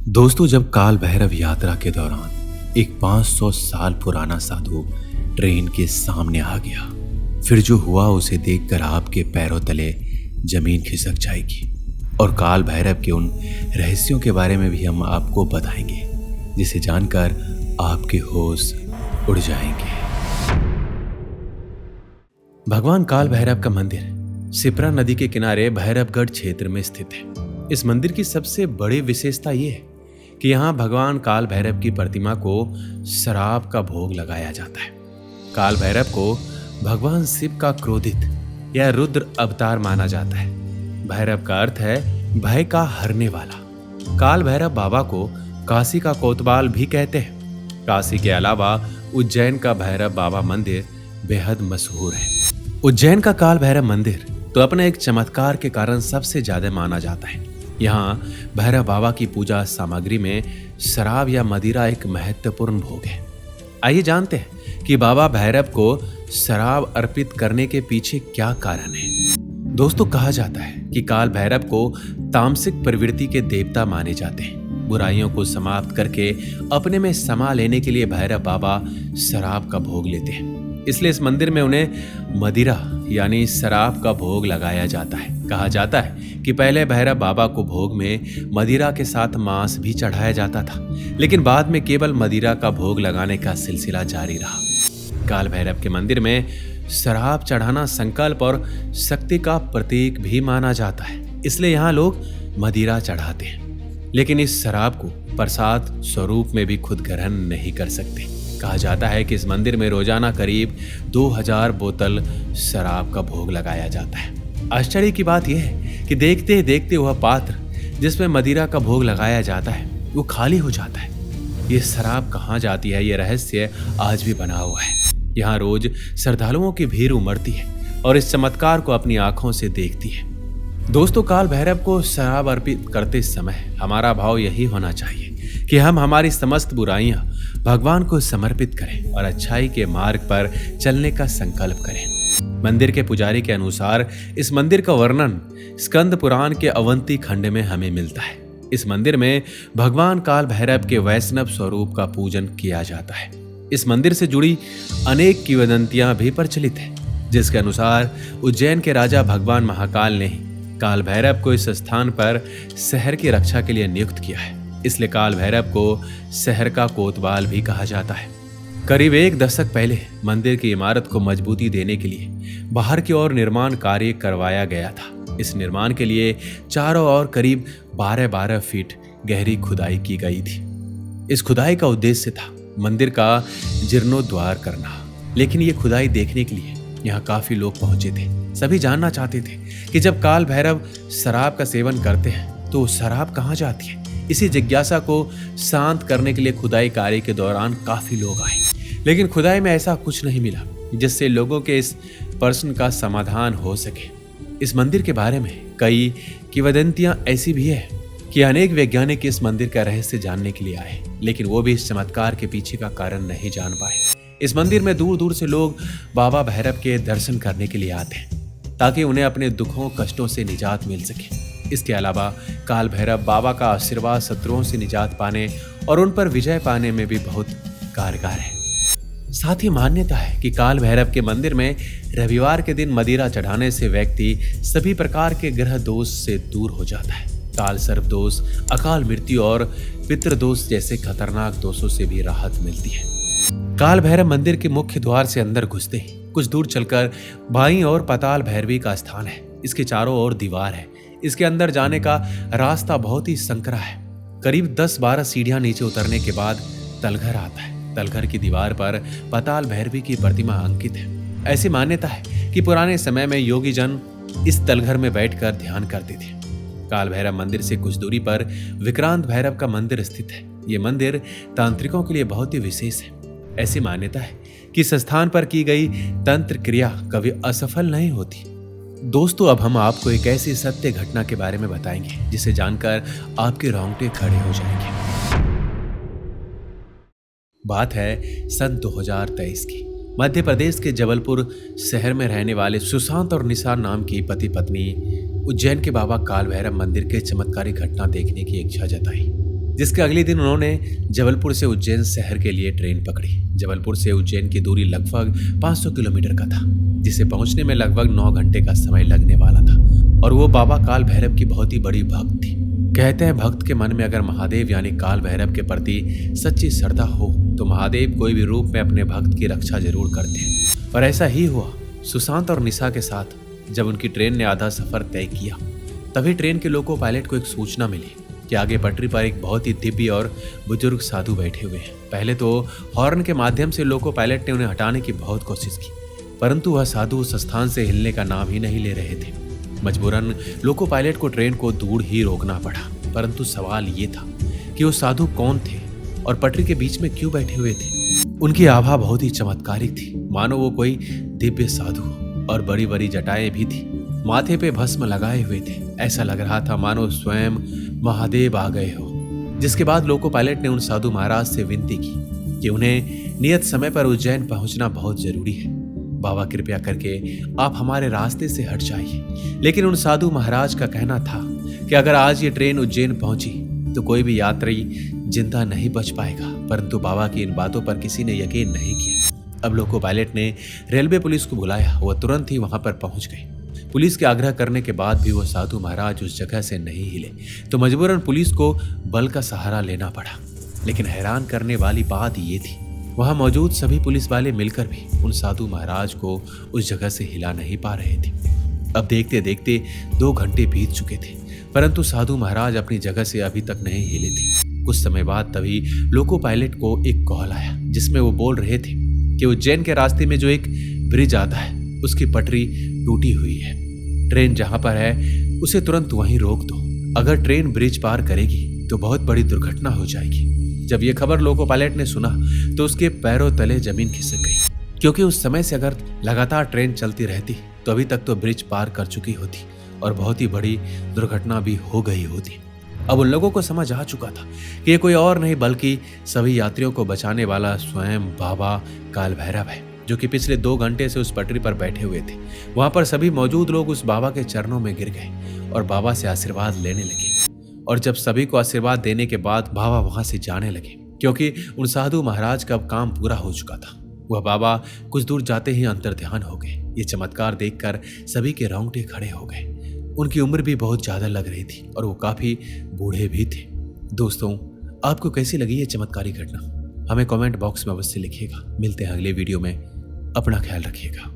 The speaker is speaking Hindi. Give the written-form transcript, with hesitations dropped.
दोस्तों, जब काल भैरव यात्रा के दौरान एक 500 साल पुराना साधु ट्रेन के सामने आ गया, फिर जो हुआ उसे देखकर आपके पैरों तले जमीन खिसक जाएगी। और काल भैरव के उन रहस्यों के बारे में भी हम आपको बताएंगे, जिसे जानकर आपके होश उड़ जाएंगे। भगवान काल भैरव का मंदिर सिप्रा नदी के किनारे भैरवगढ़ क्षेत्र में स्थित है। इस मंदिर की सबसे बड़ी विशेषता यह है कि यहाँ भगवान काल भैरव की प्रतिमा को शराब का भोग लगाया जाता है। काल भैरव को भगवान शिव का क्रोधित या रुद्र अवतार माना जाता है। भैरव का अर्थ है भय का हरने वाला। काल भैरव बाबा को काशी का कोतवाल भी कहते हैं। काशी के अलावा उज्जैन का भैरव बाबा मंदिर बेहद मशहूर है। उज्जैन का काल भैरव मंदिर तो अपने एक चमत्कार के कारण सबसे ज्यादा माना जाता है। यहाँ भैरव बाबा की पूजा सामग्री में शराब या मदिरा एक महत्वपूर्ण भोग है। आइए जानते हैं कि बाबा भैरव को शराब अर्पित करने के पीछे क्या कारण है। दोस्तों, कहा जाता है कि काल भैरव को तामसिक प्रवृत्ति के देवता माने जाते हैं। बुराइयों को समाप्त करके अपने में समा लेने के लिए भैरव बाबा शराब का भोग लेते हैं। इसलिए इस मंदिर में उन्हें मदिरा यानी शराब का भोग लगाया जाता है। कहा जाता है कि पहले भैरव बाबा को भोग में मदिरा के साथ मांस भी चढ़ाया जाता था, लेकिन बाद में केवल मदिरा का भोग लगाने का सिलसिला जारी रहा। काल भैरव के मंदिर में शराब चढ़ाना संकल्प और शक्ति का प्रतीक भी माना जाता है, इसलिए यहाँ लोग मदिरा चढ़ाते हैं, लेकिन इस शराब को प्रसाद स्वरूप में भी खुद ग्रहण नहीं कर सकते। कहा जाता है कि इस मंदिर में रोजाना करीब 2000 बोतल शराब का भोग लगाया जाता है। आश्चर्य की बात यह है कि देखते देखते वह पात्र जिसमें मदिरा का भोग लगाया जाता है वो खाली हो जाता है। ये शराब कहाँ जाती है, ये रहस्य आज भी बना हुआ है। यहाँ रोज श्रद्धालुओं की भीड़ उमड़ती है और इस चमत्कार को अपनी आंखों से देखती है। दोस्तों, काल भैरव को शराब अर्पित करते समय हमारा भाव यही होना चाहिए कि हम हमारी समस्त बुराइयां भगवान को समर्पित करें और अच्छाई के मार्ग पर चलने का संकल्प करें। मंदिर के पुजारी के अनुसार इस मंदिर का वर्णन स्कंद पुराण के अवंती खंड में हमें मिलता है। इस मंदिर में भगवान काल भैरव के वैष्णव स्वरूप का पूजन किया जाता है। इस मंदिर से जुड़ी अनेक किंवदंतियां भी प्रचलित है, जिसके अनुसार उज्जैन के राजा भगवान महाकाल ने काल भैरव को इस स्थान पर शहर की रक्षा के लिए नियुक्त किया है। इसलिए काल भैरव को शहर का कोतवाल भी कहा जाता है। करीब 1 दशक पहले मंदिर की इमारत को मजबूती देने के लिए बाहर की ओर निर्माण कार्य करवाया गया था। इस निर्माण के लिए चारों ओर करीब 12-12 फीट गहरी खुदाई की गई थी। इस खुदाई का उद्देश्य था मंदिर का जीर्णोद्धार करना, लेकिन ये खुदाई देखने के लिए यहाँ काफी लोग पहुंचे थे। सभी जानना चाहते थे कि जब काल भैरव शराब का सेवन करते हैं तो शराब कहाँ जाती है। इसी जिज्ञासा को शांत करने के लिए खुदाई कार्य के दौरान काफी लोग आए, लेकिन खुदाई में ऐसा कुछ नहीं मिला जिससे लोगों के इस प्रश्न का समाधान हो सके। इस मंदिर के बारे में कई किंवदंतियां ऐसी भी है कि अनेक वैज्ञानिक इस मंदिर का रहस्य जानने के लिए आए, लेकिन वो भी इस चमत्कार के पीछे का कारण नहीं जान पाए। इस मंदिर में दूर दूर से लोग बाबा भैरव के दर्शन करने के लिए आते हैं ताकि उन्हें अपने दुखों कष्टों से निजात मिल सके। इसके अलावा काल भैरव बाबा का आशीर्वाद शत्रुओं से निजात पाने और उन पर विजय पाने में भी बहुत कारगर है। साथ ही मान्यता है कि काल भैरव के मंदिर में रविवार के दिन मदिरा चढ़ाने से व्यक्ति सभी प्रकार के ग्रह दोष से दूर हो जाता है। काल सर्प दोष, अकाल मृत्यु और पितृदोष जैसे खतरनाक दोषों से भी राहत मिलती है। काल भैरव मंदिर के मुख्य द्वार से अंदर घुसते ही कुछ दूर चलकर बाईं ओर पाताल भैरवी का स्थान है। इसके चारों ओर दीवार है। इसके अंदर जाने का रास्ता बहुत ही संकरा है। करीब 10-12 सीढ़ियां नीचे उतरने के बाद तलघर आता है। तलघर की दीवार पर पाताल भैरवी की प्रतिमा अंकित है। ऐसी मान्यता है कि पुराने समय में योगी जन इस तलघर में बैठकर ध्यान करते थे। काल भैरव मंदिर से कुछ दूरी पर विक्रांत भैरव का मंदिर स्थित है। ये मंदिर तांत्रिकों के लिए बहुत ही विशेष है। ऐसी मान्यता है कि इस स्थान पर की गई तंत्र क्रिया कभी असफल नहीं होती। दोस्तों, अब हम आपको एक ऐसी सत्य घटना के बारे में बताएंगे जिसे जानकर आपके रोंगटे खड़े हो जाएंगे। बात है सन 2023 की। मध्य प्रदेश के जबलपुर शहर में रहने वाले सुशांत और निसार नाम की पति पत्नी उज्जैन के बाबा काल भैरव मंदिर के चमत्कारी घटना देखने की इच्छा जताई। जिसके अगले दिन उन्होंने जबलपुर से उज्जैन शहर के लिए ट्रेन पकड़ी। जबलपुर से उज्जैन की दूरी लगभग 500 किलोमीटर का था, जिसे पहुंचने में लगभग 9 घंटे का समय लगने वाला था। और वो बाबा काल भैरव की बहुत ही बड़ी भक्त थी। कहते हैं भक्त के मन में अगर महादेव यानी काल भैरव के प्रति सच्ची श्रद्धा हो तो महादेव कोई भी रूप में अपने भक्त की रक्षा जरूर करते हैं। और ऐसा ही हुआ। सुशांत और निशा के साथ जब उनकी ट्रेन ने आधा सफर तय किया, तभी ट्रेन के लोको पायलट को एक सूचना मिली कि आगे पटरी पर एक बहुत ही दिव्य और बुजुर्ग साधु बैठे हुए हैं। पहले तो हॉर्न के माध्यम से लोको पायलट ने उन्हें हटाने की बहुत कोशिश की, परंतु वह साधु उस स्थान से हिलने का नाम ही नहीं ले रहे थे। मजबूरन लोको पायलट को ट्रेन को दूर ही रोकना पड़ा। परंतु सवाल ये था कि वो साधु कौन थे और पटरी के बीच में क्यों बैठे हुए थे। उनकी आभा बहुत ही चमत्कारिक थी, मानो वो कोई दिव्य साधु, और बड़ी बड़ी जटाएं भी थी। माथे पे भस्म लगाए हुए थे। ऐसा लग रहा था मानो स्वयं महादेव आ गए हो। जिसके बाद लोको पायलट ने उन साधु महाराज से विनती की कि उन्हें नियत समय पर उज्जैन पहुंचना बहुत जरूरी है। बाबा कृपया करके आप हमारे रास्ते से हट जाइए। लेकिन उन साधु महाराज का कहना था कि अगर आज ये ट्रेन उज्जैन पहुंची तो कोई भी यात्री जिंदा नहीं बच पाएगा। परंतु बाबा की इन बातों पर किसी ने यकीन नहीं किया। अब लोको पायलट ने रेलवे पुलिस को बुलाया। वह तुरंत ही वहां पर पहुंच गई। पुलिस के आग्रह करने के बाद भी वो साधु महाराज उस जगह से नहीं हिले, तो मजबूरन पुलिस को बल का सहारा लेना पड़ा। लेकिन हैरान करने वाली बात ये थी, वहां मौजूद सभी पुलिस वाले मिलकर भी उन साधु महाराज को उस जगह से हिला नहीं पा रहे थे। अब देखते देखते 2 घंटे बीत चुके थे, परंतु साधु महाराज अपनी जगह से अभी तक नहीं हिले थे। कुछ समय बाद तभी लोको पायलट को एक कॉल आया, जिसमें वो बोल रहे थे कि उज्जैन के रास्ते में जो एक ब्रिज आता है उसकी पटरी टूटी हुई है। ट्रेन जहां पर है उसे तुरंत वहीं रोक दो। अगर ट्रेन ब्रिज पार करेगी तो बहुत बड़ी दुर्घटना हो जाएगी। जब यह खबर लोको पायलट ने सुना तो उसके पैरों तले जमीन खिसक गई, क्योंकि उस समय से अगर लगातार ट्रेन चलती रहती तो अभी तक तो ब्रिज पार कर चुकी होती और बहुत ही बड़ी दुर्घटना भी हो गई होती। अब उन लोगों को समझ आ चुका था कि ये कोई और नहीं बल्कि सभी यात्रियों को बचाने वाला स्वयं बाबा काल भैरव है, जो कि पिछले 2 घंटे से उस पटरी पर बैठे हुए थे। वहां पर सभी मौजूद लोग उस बाबा के चरणों में गिर गए और बाबा से आशीर्वाद लेने लगे। और जब सभी को आशीर्वाद देने के बाद बाबा वहां से जाने लगे, क्योंकि उन साधु महाराज का अब काम पूरा हो चुका था। वह बाबा कुछ दूर जाते ही अंतर्ध्यान हो गए। ये चमत्कार देखकर सभी के रोंगटे खड़े हो गए। उनकी उम्र भी बहुत ज्यादा लग रही थी और वो काफी बूढ़े भी थे। दोस्तों, आपको कैसी लगी ये चमत्कारी घटना? हमें कमेंट बॉक्स में अवश्य लिखिएगा। मिलते हैं अगले वीडियो में। अपना ख्याल रखिएगा।